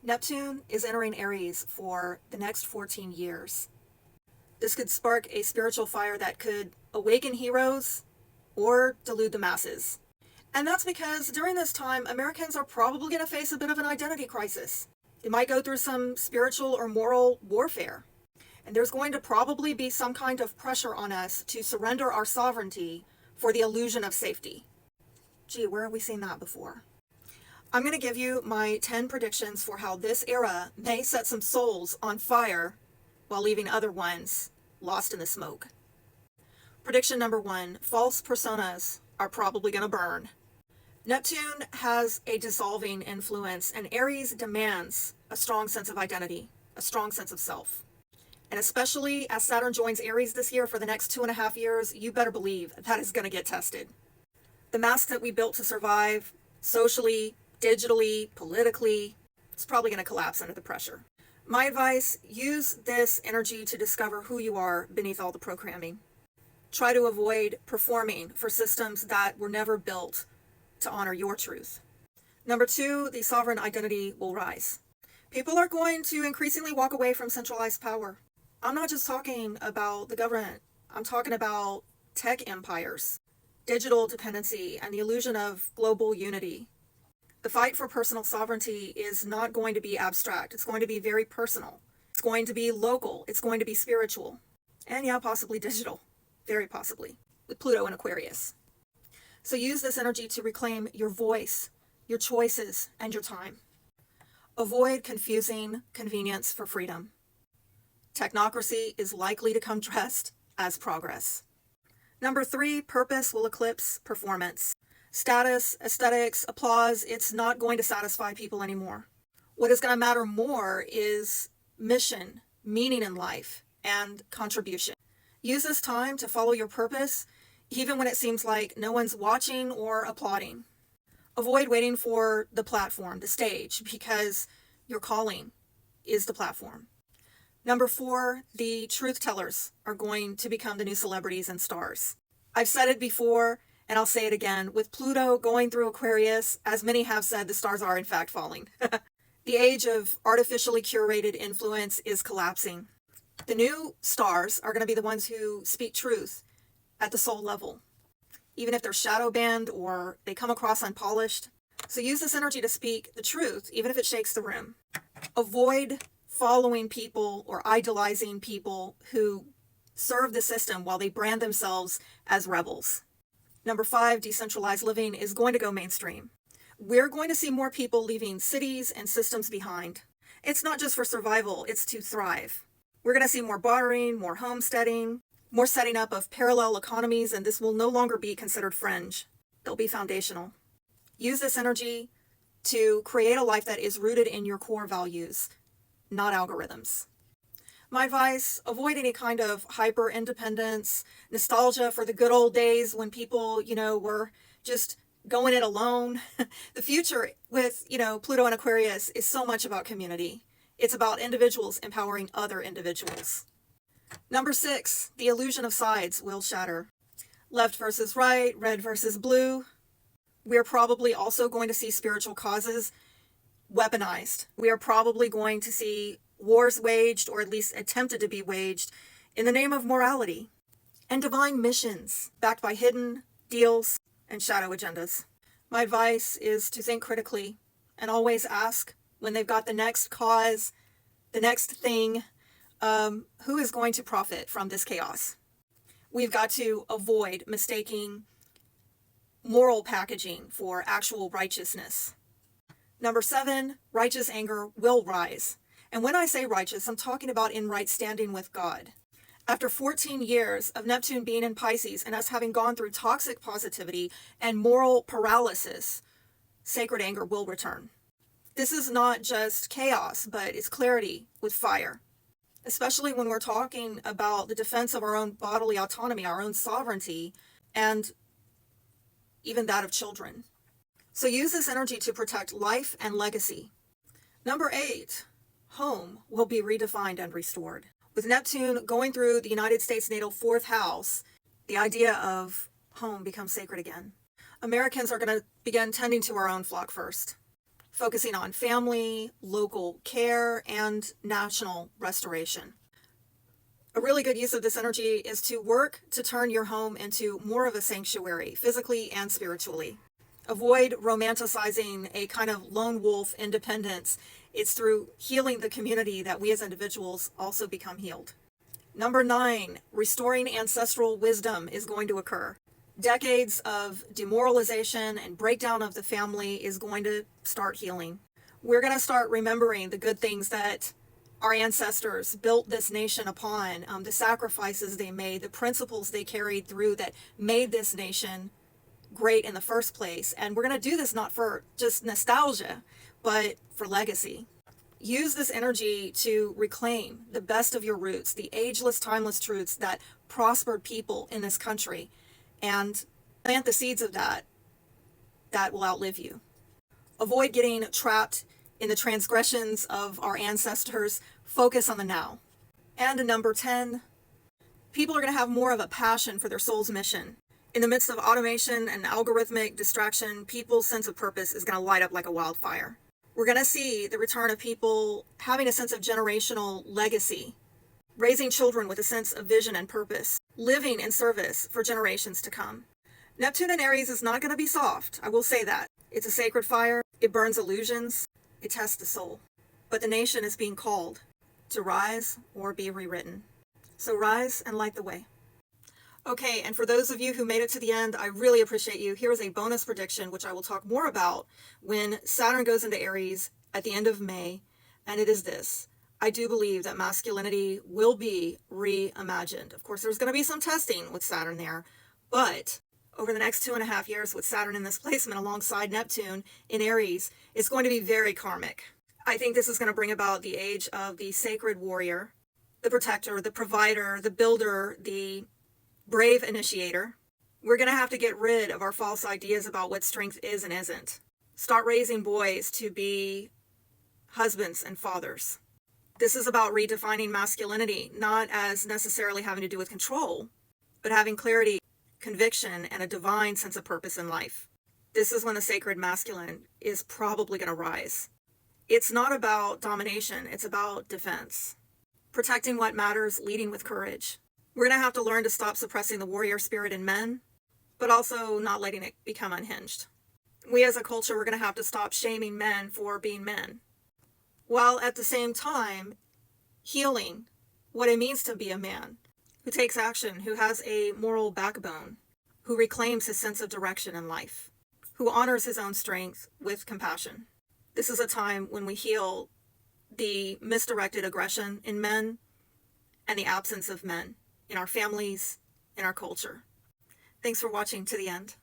Neptune is entering Aries for the next 14 years. This could spark a spiritual fire that could awaken heroes or delude the masses. And that's because during this time, Americans are probably going to face a bit of an identity crisis. They might go through some spiritual or moral warfare. And there's going to probably be some kind of pressure on us to surrender our sovereignty for the illusion of safety. Gee, where have we seen that before? I'm going to give you my 10 predictions for how this era may set some souls on fire while leaving other ones lost in the smoke. Prediction number 1, false personas are probably going to burn. Neptune has a dissolving influence, and Aries demands a strong sense of identity, a strong sense of self. And especially as Saturn joins Aries this year for the next 2.5 years, you better believe that is going to get tested. The mask that we built to survive socially, digitally, politically, it's probably going to collapse under the pressure. My advice, use this energy to discover who you are beneath all the programming. Try to avoid performing for systems that were never built to honor your truth. Number 2, the sovereign identity will rise. People are going to increasingly walk away from centralized power. I'm not just talking about the government. I'm talking about tech empires, digital dependency, and the illusion of global unity. The fight for personal sovereignty is not going to be abstract. It's going to be very personal. It's going to be local. It's going to be spiritual. And yeah, possibly digital. Very possibly. With Pluto in Aquarius. So use this energy to reclaim your voice, your choices, and your time. Avoid confusing convenience for freedom. Technocracy is likely to come dressed as progress. Number 3, purpose will eclipse performance. Status, aesthetics, applause, it's not going to satisfy people anymore. What is going to matter more is mission, meaning in life, and contribution. Use this time to follow your purpose, even when it seems like no one's watching or applauding. Avoid waiting for the platform, the stage, because your calling is the platform. Number 4, the truth tellers are going to become the new celebrities and stars. I've said it before, and I'll say it again, with Pluto going through Aquarius, as many have said, the stars are in fact falling. The age of artificially curated influence is collapsing. The new stars are going to be the ones who speak truth at the soul level, even if they're shadow banned or they come across unpolished. So use this energy to speak the truth, even if it shakes the room. Avoid following people or idolizing people who serve the system while they brand themselves as rebels. Number 5, decentralized living is going to go mainstream. We're going to see more people leaving cities and systems behind. It's not just for survival, it's to thrive. We're going to see more bartering, more homesteading, more setting up of parallel economies, and this will no longer be considered fringe. They'll be foundational. Use this energy to create a life that is rooted in your core values, not algorithms. My advice, avoid any kind of hyper-independence, nostalgia for the good old days when people, were just going it alone. The future with, Pluto and Aquarius is so much about community. It's about individuals empowering other individuals. Number 6, the illusion of sides will shatter. Left versus right, red versus blue. We're probably also going to see spiritual causes weaponized. We are probably going to see wars waged, or at least attempted to be waged, in the name of morality and divine missions backed by hidden deals and shadow agendas. My advice is to think critically and always ask when they've got the next cause, the next thing, who is going to profit from this chaos? We've got to avoid mistaking moral packaging for actual righteousness. Number 7, righteous anger will rise. And when I say righteous, I'm talking about in right standing with God. After 14 years of Neptune being in Pisces and us having gone through toxic positivity and moral paralysis, sacred anger will return. This is not just chaos, but it's clarity with fire. Especially when we're talking about the defense of our own bodily autonomy, our own sovereignty, and even that of children. So use this energy to protect life and legacy. Number 8, home will be redefined and restored. With Neptune going through the United States natal 4th house, the idea of home becomes sacred again. Americans are going to begin tending to our own flock first. focusing on family, local care, and national restoration. A really good use of this energy is to work to turn your home into more of a sanctuary, physically and spiritually. Avoid romanticizing a kind of lone wolf independence. It's through healing the community that we as individuals also become healed. Number 9, restoring ancestral wisdom is going to occur. Decades of demoralization and breakdown of the family is going to start healing. We're going to start remembering the good things that our ancestors built this nation upon, the sacrifices they made, the principles they carried through that made this nation great in the first place. And we're going to do this not for just nostalgia, but for legacy. Use this energy to reclaim the best of your roots, the ageless, timeless truths that prospered people in this country, and plant the seeds of that will outlive you. Avoid getting trapped in the transgressions of our ancestors. Focus on the now. And number 10, people are going to have more of a passion for their soul's mission. In the midst of automation and algorithmic distraction, people's sense of purpose is going to light up like a wildfire. We're going to see the return of people having a sense of generational legacy, raising children with a sense of vision and purpose, living in service for generations to come. Neptune in Aries is not going to be soft, I will say that. It's a sacred fire, it burns illusions, it tests the soul. But the nation is being called to rise or be rewritten. So rise and light the way. Okay, and for those of you who made it to the end, I really appreciate you. Here is a bonus prediction, which I will talk more about when Saturn goes into Aries at the end of May, and it is this. I do believe that masculinity will be reimagined. Of course, there's going to be some testing with Saturn there, but over the next 2.5 years with Saturn in this placement alongside Neptune in Aries, it's going to be very karmic. I think this is going to bring about the age of the sacred warrior, the protector, the provider, the builder, the brave initiator. We're going to have to get rid of our false ideas about what strength is and isn't. Start raising boys to be husbands and fathers. This is about redefining masculinity, not as necessarily having to do with control, but having clarity, conviction, and a divine sense of purpose in life. This is when the sacred masculine is probably going to rise. It's not about domination, it's about defense. Protecting what matters, leading with courage. We're going to have to learn to stop suppressing the warrior spirit in men, but also not letting it become unhinged. We as a culture, we're going to have to stop shaming men for being men, while at the same time healing what it means to be a man, who takes action, who has a moral backbone, who reclaims his sense of direction in life, who honors his own strength with compassion. This is a time when we heal the misdirected aggression in men and the absence of men in our families, in our culture. Thanks for watching to the end.